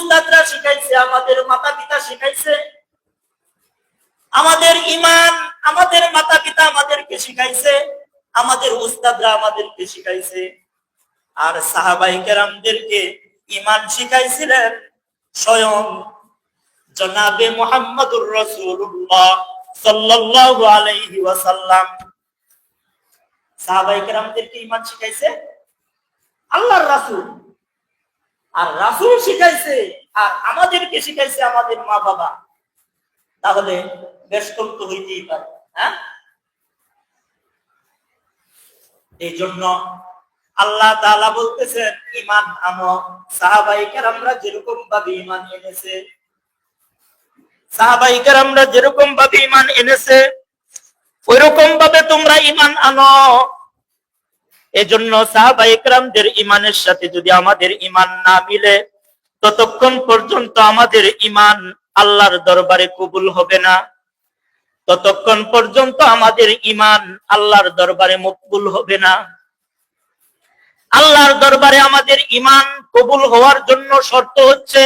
উস্তাদরা শিখাইছে, আমাদের মাতা পিতা শিখাইছে, আমাদের ঈমান আমাদের মাতা পিতা আমাদেরকে শিখাইছে, আমাদের উস্তাদরা আমাদেরকে শিখাইছে। আর সাহাবায়ে কেরামদেরকে ঈমান শিখাইছিলেন স্বয়ং জনাবে মুহাম্মদুর রাসূলুল্লাহ সাল্লাল্লাহু আলাইহি ওয়াসাল্লাম। সাহাবায়ে কেরামদেরকে ঈমান শিখাইছে আল্লাহর রাসূল, আর রাসূল শিখাইছে, আর আমাদেরকে শিখাইছে আমাদের মা বাবা। তাহলে বেশ কম তো হইতেই পারে। হ্যাঁ, এই জন্য আল্লাহ তাআলা বলতেছেন ঈমান আনো। সাহাবায়ে কেরামরা যেরকম ভাবে ঈমান এনেছে, সাহাবায়ে কেরামরা যেরকম ভাবে ঈমান এনেছে ওইরকম ভাবে তোমরা ঈমান আনো। এজন্য সাহাবায়ে কেরামদের ঈমানের সাথে যদি আমাদের ঈমান না মিলে, ততক্ষণ পর্যন্ত আমাদের ঈমান আল্লাহর দরবারে কবুল হবে না, ততক্ষণ পর্যন্ত আমাদের ঈমান আল্লাহর দরবারে মকবুল হবে না। আল্লাহর দরবারে আমাদের ঈমান কবুল হওয়ার জন্য শর্ত হচ্ছে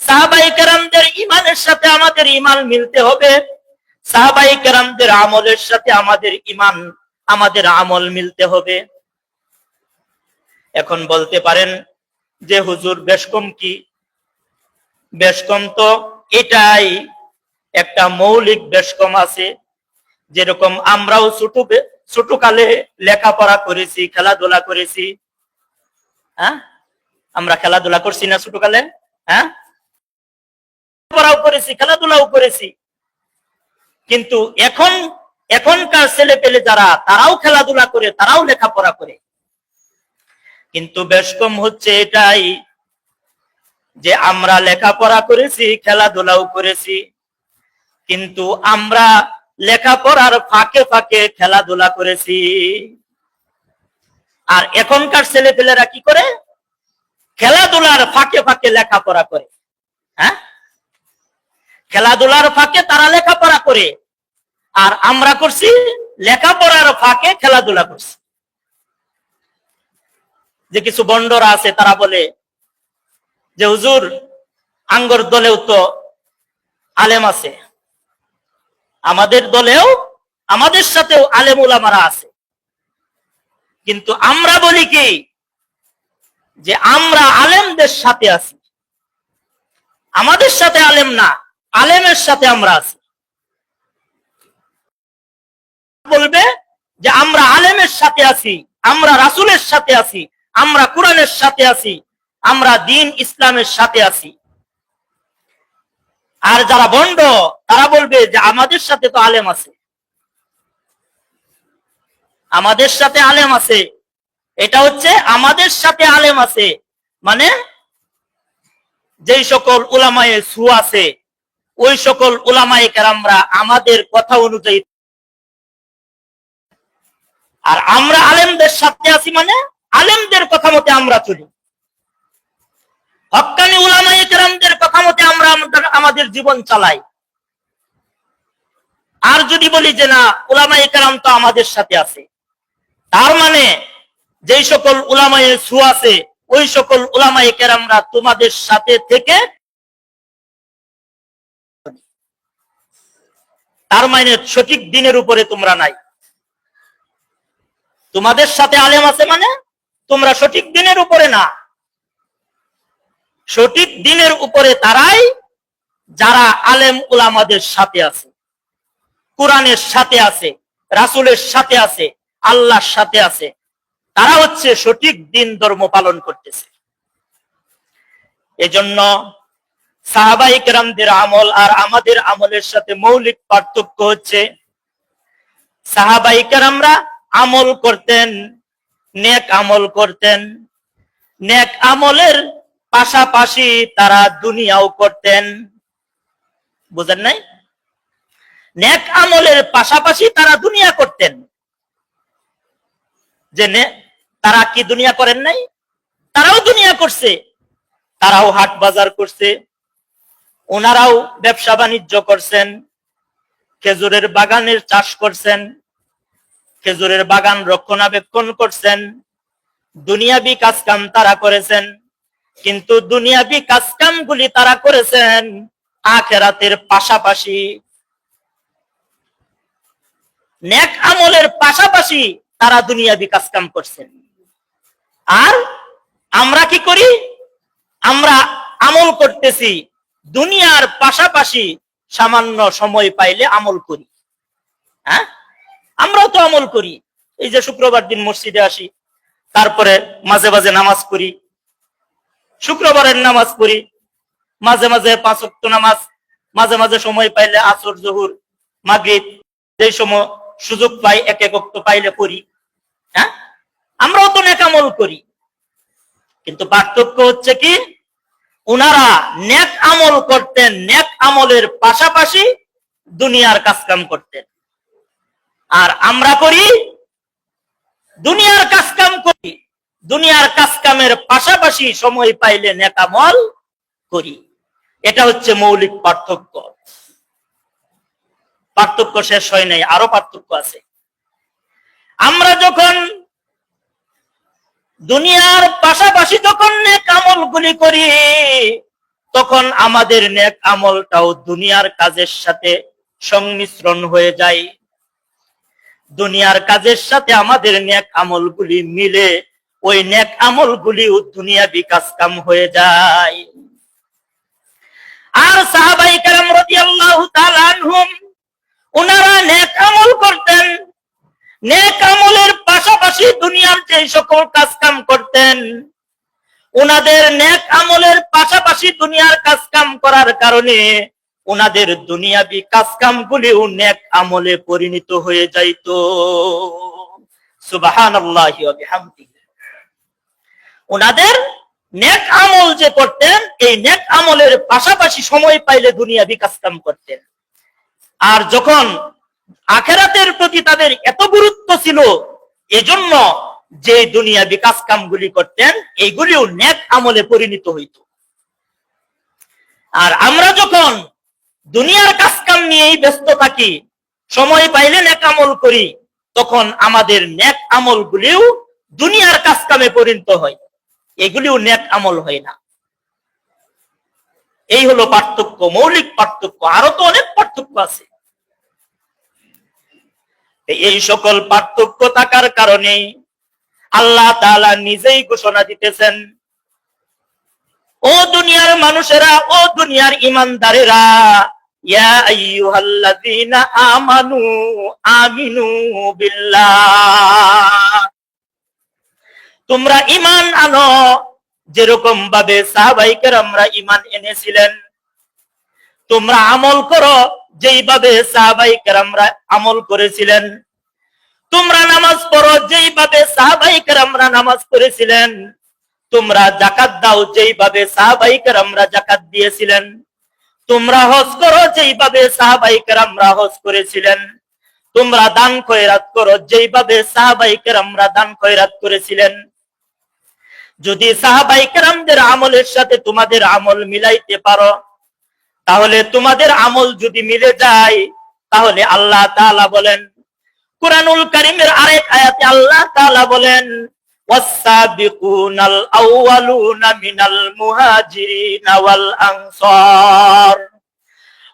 সাহাবায়ে কেরামদের ঈমানের সাথে আমাদের ঈমান মিলতে হবে, সাহাবায়ে কেরামদের আমলের সাথে আমাদের ঈমান আমাদের আমল মিলতে হবে। এখন বলতে পারেন যে হুজুর বেশ কম কি? বেশ কম তো এটাই একটা মৌলিক বেশ কম আছে। যেরকম আমরাও ছোটকালে লেখাপড়া করেছি, খেলাধুলা করেছি। হ্যাঁ, আমরা খেলাধুলা করছি না ছোটকালে? হ্যাঁ, পড়াও করেছি, খেলাধুলাও করেছি। কিন্তু এখনকার ছেলে পেলে যারা, তারাও খেলাধুলা করে, তারাও লেখাপড়া করে। কিন্তু বেশ কম হচ্ছে এটাই যে আমরা লেখাপড়া করেছি, খেলাধুলাও করেছি, কিন্তু আমরা লেখাপড়ার ফাঁকে ফাঁকে খেলাধুলা করেছি। আর এখনকার ছেলেপেলেরা কি করে? খেলাধুলার ফাঁকে ফাঁকে লেখাপড়া করে। হ্যাঁ, খেলাধুলার ফাঁকে তারা লেখাপড়া করে, আর আমরা করছি লেখাপড়ার ফাঁকে খেলাধুলা করছি। যে কিছু বন্ডরা আছে তারা বলে যে হুজুর আঙ্গর দলেও তো আলেম আছে, আমাদের দলেও আমাদের সাথেও আলেম উলামারা আছে। কিন্তু আমরা বলি কি যে আমরা আলেমদের সাথে আছি, আমাদের সাথে আলেম না, আলেমের সাথে আমরা আছি। বলবে যে আমরা আলেমের সাথে আছি, আমরা রাসূলের সাথে আছি, আমরা কোরআনের সাথে আছি, আমরা দ্বীন ইসলামের সাথে আছি। আর যারা ভণ্ড তারা বলবে যে আমাদের সাথে তো আলেম আছে, আমাদের সাথে আলেম আছে। এটা হচ্ছে আমাদের সাথে আলেম আছে মানে যেই সকল উলামায়ে সু আছে, ওই সকল উলামায়ে কেরামরা আমাদের কথা অনুযায়ী, আর আমরা আলেমদের সাথে আছি মানে আলেমদের কথা মতে আমরা চলি। হক্কানি উলামায়ে কেরামদের কথা মতে আমরা আমাদের জীবন চালাই। আর যদি বলি যে না, উলামায়ে কেরাম তো আমাদের সাথে আছে, তার মানে যেই সকল উলামায়ে সু আছে, ওই সকল উলামায়ে কেরামরা তোমাদের সাথে থেকে, তার মানে সঠিক দিনের উপরে তোমরা নাই। তোমাদের সাথে আলেম আছে মানে তোমরা সঠিক দিনের উপরে না। সঠিক দিনের উপরে তারাই যারা আলেম উলামাদের সাথে আছে, কোরআনের সাথে আছে, রাসূলের সাথে আছে, আল্লাহর সাথে আছে। তারা হচ্ছে সঠিক দিন ধর্ম পালন করতেছে। এজন্য সাহাবায়ে কেরামদের আমল আর আমাদের আমলের সাথে মৌলিক পার্থক্য হচ্ছে সাহাবায়ে কেরামরা আমল করতেন, নেক আমল করতেন, নেক আমলের পাশাপাশি তারা দুনিয়াও করতেন। বুঝেন নাই? নেক আমলের পাশাপাশি তারা দুনিয়া করতেন। যে তারা কি দুনিয়া করেন নাই? তারাও দুনিয়া করছে, তারাও হাট বাজার করছে, ওনারাও ব্যবসা বাণিজ্য করছেন, খেজুরের বাগানের চাষ করছেন, খেজুরের বাগান রক্ষণাবেক্ষণ করছেন, দুনিয়াবি কাজ কাম তারা করেছেন। কিন্তু দুনিয়াবি কাজকামগুলি তারা করেছেন আখিরাতের পাশাপাশি, নেক আমলের পাশাপাশি তারা দুনিয়াবি কাজকাম করছেন। আর আমরা কি করি? আমরা আমল করতেছি, দুনিয়ার পাশাপাশি সামান্য সময় পাইলে আমল করি। হ্যাঁ, আমরাও তো আমল করি। এই যে শুক্রবার দিন মসজিদে আসি, তারপরে মাঝে মাঝে নামাজ পড়ি, শুক্রবারের নামাজ পড়ি, মাঝে মাঝে 5 ওয়াক্ত নামাজ, মাঝে মাঝে সময় পাইলে আসর, জোহর, মাগরিব, যেই সময় সুযোগ পাই এক এক ওয়াক্ত পাইলে পড়ি। হ্যাঁ, আমরাও তো নেক আমল করি। কিন্তু পার্থক্য হচ্ছে কি, উনারা নেক আমল করতেন, নেক আমলের পাশাপাশি দুনিয়ার কাজকাম করতেন। আর আমরা করি দুনিয়ার কাজকাম করি, দুনিয়ার কাজকামের পাশাপাশি সময় পাইলে নেক আমল করি। এটা হচ্ছে মৌলিক পার্থক্য। পার্থক্য শেষ হয় নাই, আরো পার্থক্য আছে। আমরা যখন দুনিয়ার পাশাপাশি যখন নেক আমলগুলি করি, তখন আমাদের নেক আমলটাও দুনিয়ার কাজের সাথে সংমিশ্রণ হয়ে যায়। দুনিয়ার কাজের সাথে আমাদের নেক আমলগুলি মিলে ওই নেক আমলগুলিও দুনিয়াবি কাজকাম হয়ে যায়। আর সাহাবায়ে কেরাম রাদিয়াল্লাহু তাআলা আনহুম, ওনারা নেক আমল করতেন, নেক আমলের পাশাপাশি দুনিয়ার যে সকল কাজকাম করতেন, ওনাদের নেক আমলের পাশাপাশি দুনিয়ার কাজকাম করার কারণে ওনাদের দুনিয়াবি কাজকামগুলিও নেক আমলে পরিণত হয়ে যাইত। সুবহানাল্লাহি ওয়া বিহামদিহি। ওনাদের নেক আমল যে করতেন, এই নেক আমলের পাশাপাশি সময় পাইলে দুনিয়াবি কাজকাম করতেন। আর যখন আখিরাতের প্রতি তাদের এত গুরুত্ব ছিল, এজন্য যে দুনিয়াবি কাজকামগুলি করতেন এইগুলিও নেক আমলে পরিণত হইত। আর আমরা যখন দুনিয়ার কাজকাম নিয়েই ব্যস্ত থাকি, সময় পাইলে নেক আমল করি, তখন আমাদের নেক আমলগুলিও দুনিয়ার কাজকামে পরিণত হয়, এগুলিও নেক আমল হয় না। এই হলো পার্থক্য, মৌলিক পার্থক্য। আরো তো অনেক পার্থক্য আছে। এই সকল পার্থক্য থাকার কারণে আল্লাহ তাআলা নিজেই ঘোষণা দিতেছেন, ও দুনিয়ার মানুষেরা, ও দুনিয়ার ঈমানদারেরা, ইয়া আইয়ুহাল্লাযীনা আমানু আমিনু বিল্লাহ, তোমরা ঈমান আনো যেরকম ভাবে সাহাবায়ে কেরামরা ঈমান এনেছিলেন। তোমরা আমল করো যেইভাবে সাহাবায়ে কেরামরা আমল করেছিলেন। তোমরা নামাজ পড়ো যেইভাবে সাহাবায়ে কেরামরা নামাজ পড়েছিলেন। তোমরা যাকাত দাও যেইভাবে সাহাবায়ে কেরামরা যাকাত দিয়েছিলেন। তোমরা হজ করো যেইভাবে সাহাবায়ে কেরামরা হজ করেছিলেন। তোমরা দান খয়রাত করো যেইভাবে সাহাবায়ে কেরামরা দান খয়রাত করেছিলেন। যদি সাহাবায়ে কেরামদের আমলের সাথে তোমাদের আমল মিলাইতে পারো, তাহলে তোমাদের আমল যদি মিলে যায়, তাহলে আল্লাহ তাআলা বলেন, কুরআনুল কারীমের আরেক আয়াতে আল্লাহ তাআলা বলেন, ওয়াস-সাবিকুনাল আউওয়ালুনা মিনাল মুহাজিরিনা ওয়াল আনসার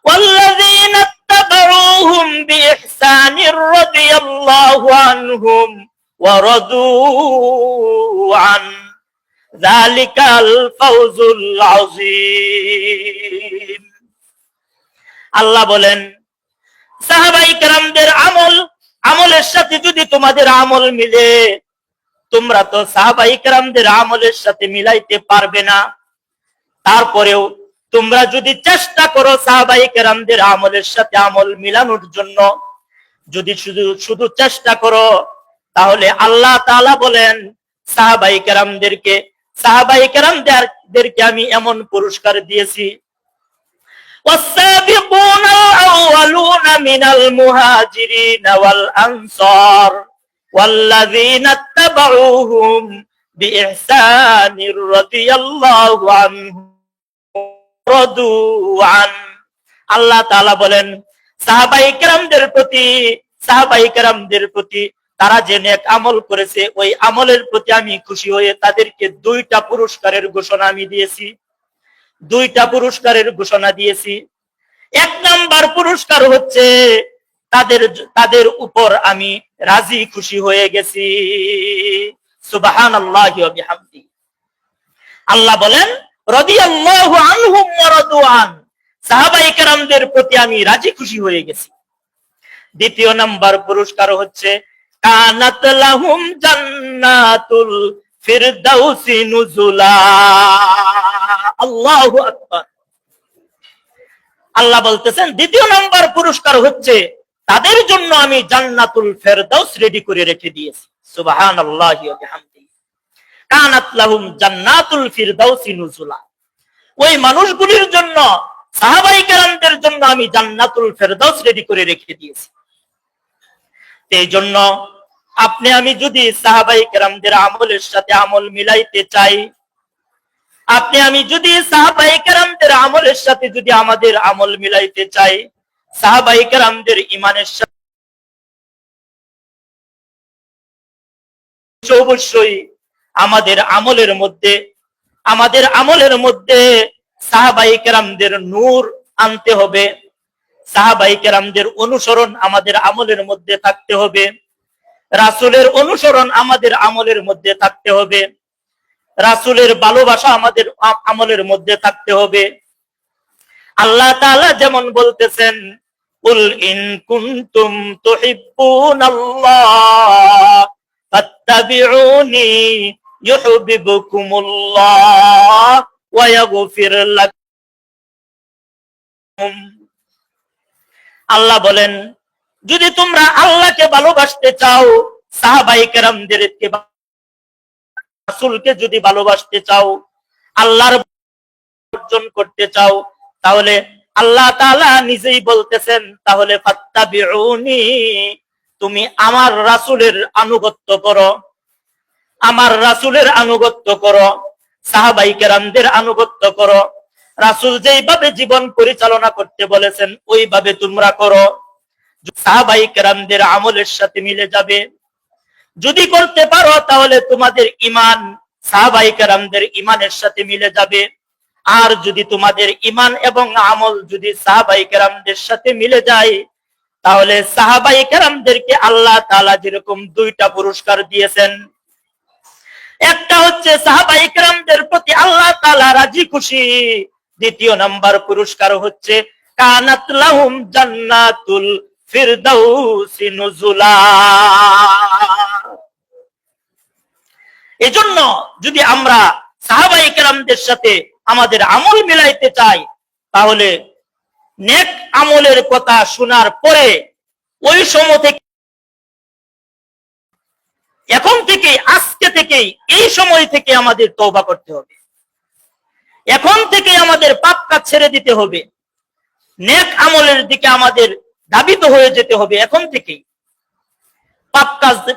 ওয়াল্লাযীনা ইত্তাবাউহুম বিইহসানির রাদিয়াল্লাহু আনহুম ওয়া রাদু আন যালিকাল ফাওজুল আযীম। আল্লাহ বলেন, সাহাবায়ে কেরামদের আমলের সাথে যদি তোমাদের আমল মিলে, তোমরা তো সাহাবায়ে কেরামদের আমলের সাথে মিলাইতে পারবে না। তারপরেও তোমরা যদি চেষ্টা করো সাহাবায়ে কেরামদের আমলের সাথে আমল মিলানোর জন্য, যদি শুধু চেষ্টা করো, তাহলে আল্লাহ তাআলা বলেন, সাহাবায়ে কেরামদেরকে আমি এমন পুরস্কার দিয়েছি, والسابقون الأولون من المهاجرين والأنصار والذين اتبعوهم بإحسان رضي الله عنهم ورضوا عنه। আল্লাহ তাআলা বলেন, সাহাবায়ে কেরামদের প্রতি তারা যে নেক আমল করেছে ওই আমলের প্রতি আমি খুশি হয়ে তাদেরকে 2টা পুরস্কারের ঘোষণা আমি দিয়েছি। 2টা পুরস্কারের ঘোষণা দিয়েছি। 1 নাম্বার পুরস্কার হচ্ছে তাদের উপর আমি রাজি খুশি হয়ে গেছি। সুবহানাল্লাহি ওয়া বিহামদি। আল্লাহ বলেন রাদিয়াল্লাহু আনহুম ওয়া রাদু আন, সাহাবায়ে কেরামদের প্রতি আমি রাজি খুশি হয়ে গেছি। 2য় নাম্বার পুরস্কার হচ্ছে কানাত লাহুম জান্নাতুল ফিরদাউসি নুজুলা। আল্লাহু আকবার। আল্লাহ বলতেছেন 2য় নাম্বার পুরস্কার হচ্ছে তাদের জন্য আমি জান্নাতুল ফেরদাউস রেডি করে রেখে দিয়েছি। সুবহানাল্লাহি ওয়া বিহামদিহি। কানাত লাহুম জান্নাতুল ফিরদাউসি নুজুলা। ওই মানুষগুলির জন্য, সাহাবায়ে কেরামদের জন্য আমি জান্নাতুল ফেরদাউস রেডি করে রেখে দিয়েছি। এই জন্য আপনি আমি যদি সাহাবায়ে কেরামদের আমলের সাথে আমল মিলাইতে চাই, আপনি আমি যদি সাহাবায়ে কেরামদের আমলের সাথে যদি আমাদের আমল মিলাইতে চাই, সাহাবায়ে কেরামদের ঈমানের সাথে অবশ্যই আমাদের আমলের মধ্যে সাহাবায়ে কেরামদের নূর আনতে হবে। সাহাবায়ে কেরামদের অনুসরণ আমাদের আমলের মধ্যে থাকতে হবে। রাসূলের অনুসরণ আমাদের আমলের মধ্যে থাকতে হবে। রাসূলের ভালোবাসা আমাদের আমলের মধ্যে থাকতে হবে। আল্লাহ তাআলা যেমন বলতেছেন কুল ইন কুনতুম তুহিব্বুনাল্লাহ ফাত্তাবিউনি ইউহিব্বুকুমুল্লাহ ওয়া ইয়াগফির লাকুম। আল্লাহ বলেন যদি তোমরা আল্লাহকে ভালোবাসতে চাও, সাহাবায়ে কেরামদেরকে, রাসূলকে যদি ভালোবাসতে চাও, আল্লাহর অর্জন করতে চাও, তাহলে আল্লাহ তাআলা নিজেই বলতেছেন তাহলে ফাত্তাবিউনি, তুমি আমার রাসূলের আনুগত্য করো, আমার রাসূলের আনুগত্য করো, সাহাবায়ে কেরামদের আনুগত্য করো। রাসূল যেইভাবে জীবন পরিচালনা করতে বলেছেন ওইভাবে তোমরা করো। সাহাবায়ে কেরামদের আমলের সাথে মিলে যাবে। যদি করতে পারো তাহলে তোমাদের ঈমান সাহাবায়ে কেরামদের ঈমানের সাথে মিলে যাবে। আর যদি তোমাদের ঈমান এবং আমল যদি সাহাবায়ে কেরামদের সাথে মিলে যায়, তাহলে সাহাবায়ে কেরামদেরকে আল্লাহ তাআলা যেরকম 2টা পুরস্কার দিয়েছেন, একটা হচ্ছে সাহাবায়ে কেরামদের প্রতি আল্লাহ তাআলা রাজি খুশি, 2য় নাম্বার পুরস্কার হচ্ছে কানাত লাহুম জান্নাতুল ফিরদাউসি নুজুলা। এজন্য যদি আমরা সাহাবায়ে কেরামদের সাথে আমাদের আমল মিলাইতে চাই, তাহলে নেক আমলের কথা শোনার পরে ওই সময় থেকে, এখন থেকে, আজকে থেকে, এই সময় থেকে আমাদের তওবা করতে হবে। এখন থেকে আমাদের পাপ কাজ ছেড়ে দিতে হবে। নেক আমলের দিকে আমাদের ধাবিত হয়ে যেতে হবে। এখন থেকেই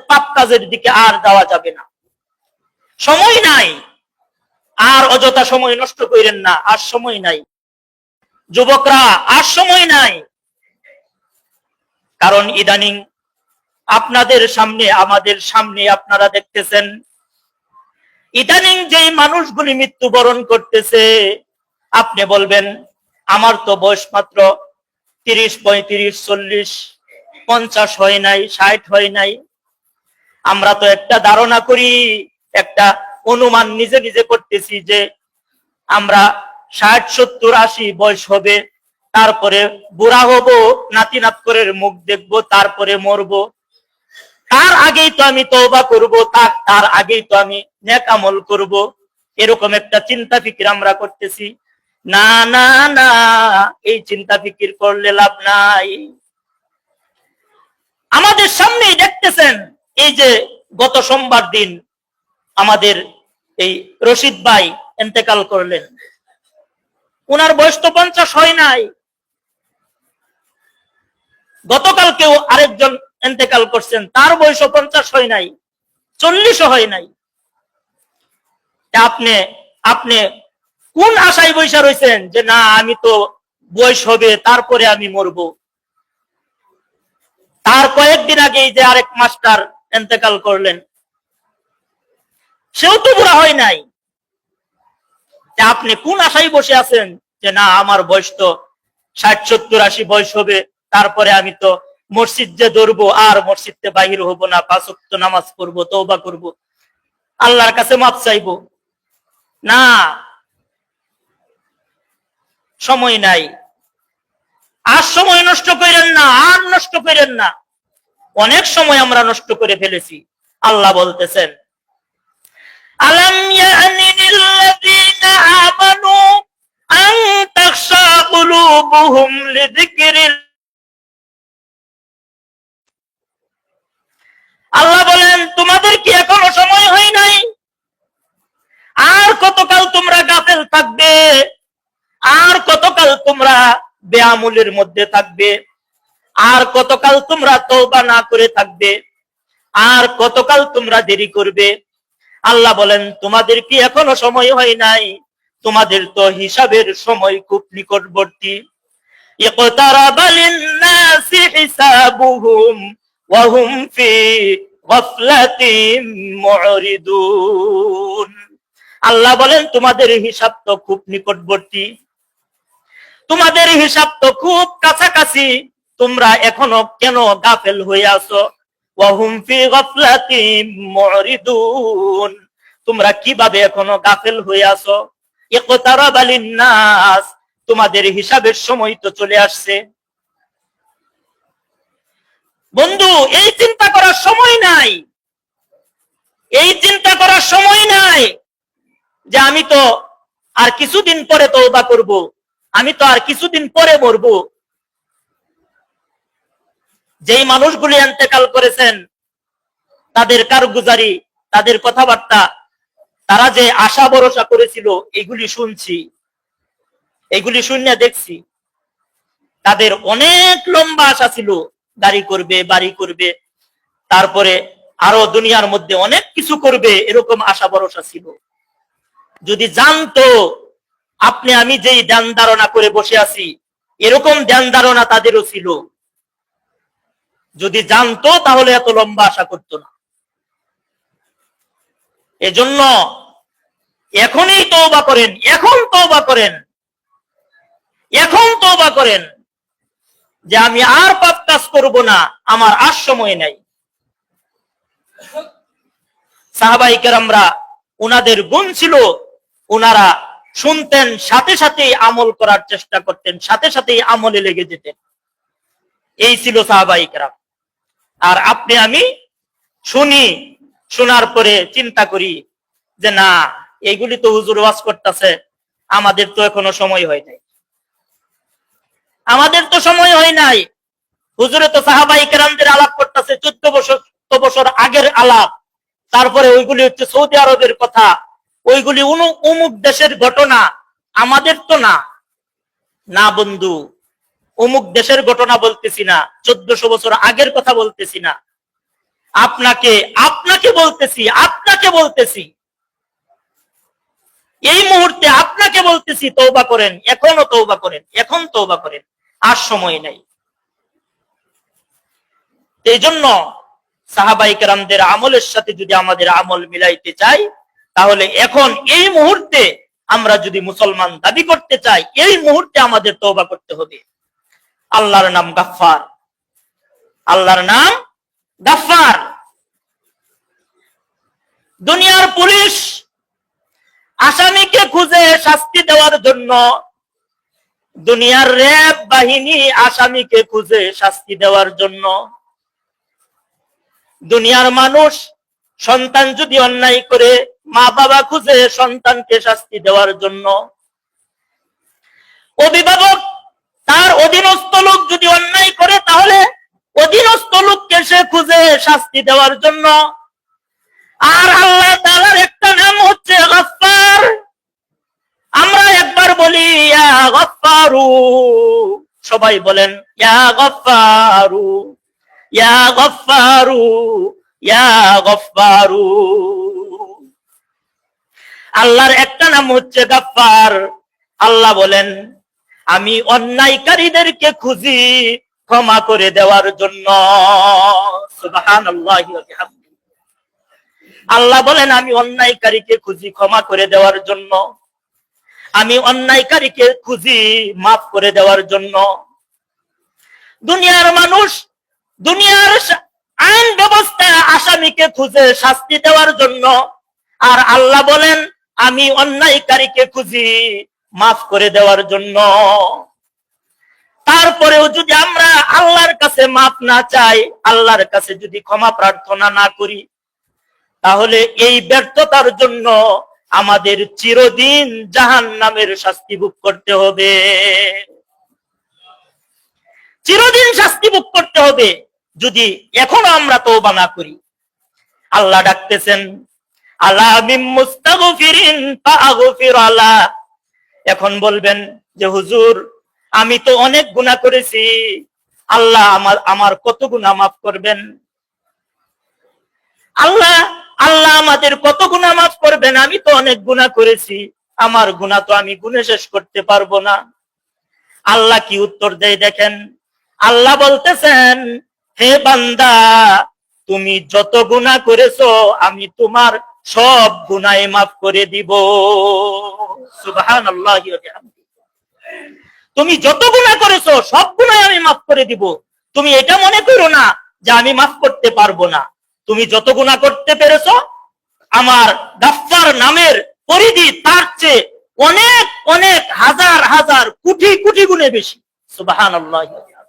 পাপ কাজের দিকে আর যাওয়া যাবে না। সময় নাই, আর অযথা সময় নষ্ট করেন না, আর সময় নাই যুবকরা, আর সময় নাই। কারণ ইদানিং আপনাদের সামনে, আমাদের সামনে আপনারা দেখতেছেন ইদানিং যেই মানুষগুলি মৃত্যুবরণ করতেছে, আপনি বলবেন আমার তো বয়স মাত্র 30, 35, 40, 50 হয় নাই, 60 হয় নাই। আমরা তো একটা ধারণা করি, একটা অনুমান নিজে নিজে করতেছি যে আমরা 60, 70, 80 বয়স হবে, তারপরে বুড়া হব, নাতি নাত করে মুখ দেখবো, তারপরে মরবো। তার আগেই তো আমি তওবা করব, তার আগেই তো আমি নেক আমল করব। এরকম একটা চিন্তা ফিকির আমরা করতেছি। না না না, এই চিন্তা ফিকির করলে লাভ নাই। আমাদের সামনেই দেখতেছেন, এই যে গত সোমবার দিন আমাদের এই রশিদ ভাই ইন্তেকাল করলেন। উনার বয়স তো 50 হয় নাই। গতকালকেও আরেকজন ইন্তেকাল করছেন, তার বয়স 50 হয় নাই, 40 হয় নাই। আপনি কোন আশায় বৈশা রয়েছেন যে না আমি তো বয়স হবে তারপরে আমি মরবো? তার কয়েকদিন আগে যে আরেক মাস্টার ইন্তেকাল করলেন, সেও তো বুড়া হয় নাই। আপনি কোন আশায় বসে আছেন যে না আমার বয়স তো 60-70-80 বয়স হবে, তারপরে আমি তো মসজিদ যে ধরবো, আর মসজিদে বাহির হব না, 5 ওয়াক্ত নামাজ পড়বো, তওবা করব, আল্লাহর কাছে মাপ চাইবো। না, সময় নাই। আর সময় নষ্ট করেন না, আর নষ্ট করেন না। অনেক সময় আমরা নষ্ট করে ফেলেছি। আল্লাহ বলতেছেন, আলাম ইয়ানি লিল্লাযীনা আমানু আন তাখশা কুলুবুহুম লিযিকরিল। আল্লাহ বলেন, তোমাদের কি এখনো সময় হয় নাই? আর কতকাল তোমরা গাফেল থাকবে? আর কতকাল তোমরা বেআমুলের মধ্যে থাকবে? আর কতকাল তোমরা তওবা না করে থাকবে? আর কতকাল তোমরা দেরি করবে? আল্লাহ বলেন, তোমাদের কি এখনো সময় হয় নাই? তোমাদের তো হিসাবের সময় খুব নিকটবর্তী। ইকতারাবা লিন-নাসি হিসাবুহুম ওয়া হুম ফি গাফলাতিন মুরিদুন। আল্লাহ বলেন, তোমাদের হিসাব তো খুব নিকটবর্তী, তোমাদের হিসাব তো খুব কাছাকাছি, তোমরা এখনো কেন গাফেল হয়ে আছো? ওয়া হুম ফি গাফলাতিন মুরিদুন, তোমরা কিভাবে এখনো গাফেল হয়ে আছো? ইকতারাবা লিন-নাস, তোমাদের হিসাবের সময় তো চলে আসছে। বন্ধু, এই চিন্তা করার সময় নাই, এই চিন্তা করার সময় নাই যে আমি তো আর কিছুদিন পরে তওবা করব, আমি তো আর কিছুদিন পরে মরবো। যেই মানুষগুলি ইন্তেকাল করেছেন, তাদের কারগুজারি, তাদের কথাবার্তা, তারা যে আশা ভরসা করেছিল, এগুলি শুনছি, এগুলি শুনে দেখছি তাদের অনেক লম্বা আশা ছিল, গাড়ি করবে, বাড়ি করবে, তারপরে আরো দুনিয়ার মধ্যে অনেক কিছু করবে, এরকম আশা ভরসা ছিল। যদি জানতো আপনি আমি যেই ধ্যান ধারণা করে বসে আছি, এরকম ধ্যান ধারণা তাদেরও ছিল, যদি জানতো তাহলে এত লম্বা আশা করতো না। এজন্য এখনই তওবা করেন, এখন তওবা করেন, এখন তওবা করেন যে আমি আর পাপ কাজ করব না, আমার আর সময় নাই। সাহাবায়ে কেরামরা, উনাদের গুণ ছিল, উনারা শুনতেন, সাথে সাথেই আমল করার চেষ্টা করতেন, সাথে সাথেই আমলে লেগে যেতেন। এই ছিল সাহাবায়ে কেরাম। আর আপনি আমি শুনি, শোনার পরে চিন্তা করি যে না, এইগুলি তো হুজুর ওয়াজ করতেছে, আমাদের তো এখনো সময় হয় নাই, আমাদের তো সময় হয় নাই। হুজুরে তো সাহাবায়ে কেরামদের আলাপ করতেছে 14 বছর আগের আলাপ, তারপরে ওইগুলি হচ্ছে সৌদি আরবের কথা, ওইগুলি অমুক দেশের ঘটনা, আমাদের তো না। না বন্ধু, অমুক দেশের ঘটনা বলতেছি না, 1400 বছর আগের কথা বলতেছি না, আপনাকে আপনাকে বলতেছি, আপনাকে বলতেছি, এই মুহূর্তে আপনাকে বলতেছি, তওবা করেন, এখনো তওবা করেন, এখন তওবা করেন, আর সময় নাই। এই জন্য সাহাবায়ে কেরামদের আমলের সাথে যদি আমাদের আমল মিলাইতে চাই, তাহলে এখন এই মুহূর্তে আমরা যদি মুসলমান দাবি করতে চাই, এই মুহূর্তে আমাদের তওবা করতে হবে। আল্লাহর নাম গাফফার, আল্লাহর নাম গাফফার। দুনিয়ার পুলিশ আসামিকে খুঁজে শাস্তি দেওয়ার জন্য, দুনিয়ার র্যাব বাহিনী আসামিকে খুঁজে শাস্তি দেওয়ার জন্য, দুনিয়ার মানুষ সন্তান যদি অন্যায় করে মা বাবা খুঁজে সন্তানকে শাস্তি দেওয়ার জন্য, অভিভাবক তার অধীনস্থ লোক যদি অন্যায় করে তাহলে অধীনস্থ লোককে সে খুঁজে শাস্তি দেওয়ার জন্য। আর আল্লাহ তাআলার একটা নাম হচ্ছে গফফার। আমরা একবার বলি ইয়া গফফারু, সবাই বলেন ইয়া গফফারু, ইয়া গফফারু, ইয়া গফফারু। আল্লাহর একটা নাম হচ্ছে গফফার। আল্লাহ বলেন, আমি অন্যায়কারীদেরকে খুঁজি ক্ষমা করে দেওয়ার জন্য। সুবহানাল্লাহি ওয়া বিহামদিহি। আল্লাহ বলেন আমি অন্যায়কারীকে খুঁজি ক্ষমা করে দেওয়ার জন্য, আমি অন্যায়কারীকে খুঁজি মাফ করে দেওয়ার জন্য। দুনিয়ার মানুষ দুনিয়ার আইন ব্যবস্থা আসামিকে খুঁজে শাস্তি দেওয়ার জন্য, আর আল্লাহ বলেন আমি অন্যায়কারীকে খুঁজি মাফ করে দেওয়ার জন্য। তারপরেও যদি আমরা আল্লাহর কাছে মাফ না চাই, আল্লাহর কাছে যদি ক্ষমা প্রার্থনা না করি, তাহলে এই ব্যর্থতার জন্য আমাদের চিরদিন জাহান্নামের শাস্তি ভোগ করতে হবে, চিরদিন শাস্তি ভোগ করতে হবে যদি এখনো আমরা তওবা না করি। আল্লাহ ডাকতেছেন আলা মিন মুস্তাগফিরিন ফাগফির আলা। এখন বলবেন যে হুজুর আমি তো অনেক গুনাহ করেছি, আল্লাহ আমার কত গুনাহ মাফ করবেন? আল্লাহ আমাদের কত গুনাহ মাফ করবেন? আমি তো অনেক গুনাহ করেছি, আমার গুনাহ তো আমি গুনে শেষ করতে পারবো না। আল্লাহ কি উত্তর দেয় দেখেন, আল্লাহ বলতেছেন হে বান্দা তুমি যত গুনাহ করেছো আমি তোমার সব গুনাহ মাফ করে দিব। সুবহানাল্লাহি ওয়া বিহামদিহি। তুমি যত গুনাহ করেছো সব গুনাহ আমি মাফ করে দিব। তুমি এটা মনে করো না যে আমি মাফ করতে পারবো না। তুমি যত গুনাহ করতে পেরেছো আমার গাফফার নামের পরিধি তার চেয়ে অনেক অনেক হাজার হাজার কোটি কোটি গুণে বেশি। সুবহানাল্লাহি ওয়া বিহামদিহি।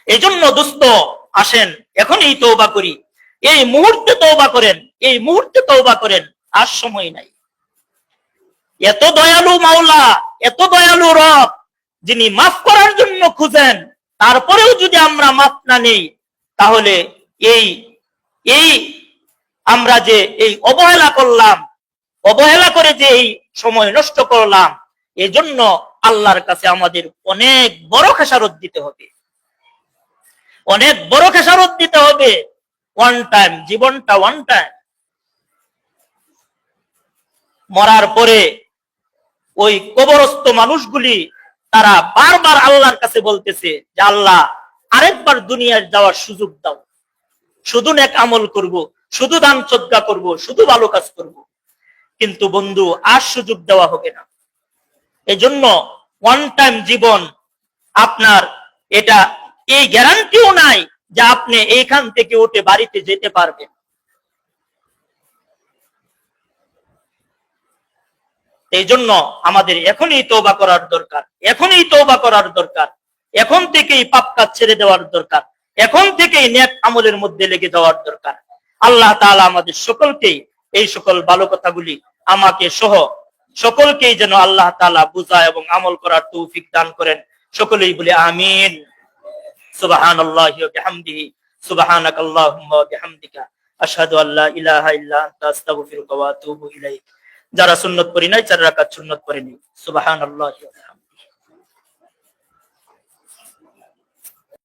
এজন্য দোস্ত আসেন এখনই তওবা করি, এই মুহূর্তে তওবা করেন, এই মুহূর্তে তওবা করেন, আর সময় নাই। এত দয়ালু মাওলা, এত দয়ালু রব, যিনি মাফ করার জন্য খুঁজেন, তারপরেও যদি আমরা মাফ না নেই, তাহলে এই এই আমরা যে এই অবহেলা করলাম, অবহেলা করে যে এই সময় নষ্ট করলাম, এজন্য আল্লাহর কাছে আমাদের অনেক বড় খেসারত দিতে হবে, অনেক বড় খেসারত দিতে হবে। ওয়ান টাইম, জীবনটা ওয়ান টাইম। মরার পরে ওই কবরস্থ মানুষগুলি তারা বারবার আল্লাহর কাছে বলতেছে যে আল্লাহ আরেকবার দুনিয়ায় যাওয়ার সুযোগ দাও, শুধু নেক আমল করব, শুধু দান সদকা করব, শুধু ভালো কাজ করব। কিন্তু বন্ধু আর সুযোগ দেওয়া হবে না। এজন্য ওয়ান টাইম জীবন আপনার, এটা এই গ্যারান্টিও নাই যে আপনি এইখান থেকে উঠে বাড়িতে যেতে পারবেন। এই জন্য আমাদের এখনই তওবা করার দরকার, এখনই তওবা করার দরকার, এখন থেকেই পাপ কাজ ছেড়ে দেওয়ার দরকার, এখন থেকেই নেক আমলের মধ্যে লেগে যাওয়ার দরকার। আল্লাহ তাআলা আমাদের সকলকেই এই সকল ভালো কথাগুলি আমাকে সহ সকলকেই যেন আল্লাহ তাআলা বুঝা এবং আমল করার তৌফিক দান করেন। সকলেই বলে আমিন। সুবহানাল্লাহি ওয়া বিহামদিহি, সুবহানাকাল্লাহুম্মা ওয়া বিহামদিকা, আশহাদু আল্লা ইলাহা ইল্লা আনতা আস্তাগফিরুকা ওয়া আতুবু ইলাইক। যারা সুন্নত পড়ি নাই 4 রাকাত সুন্নত পড়ে নি। সুবহানাল্লাহি ওয়া বিহামদিহি।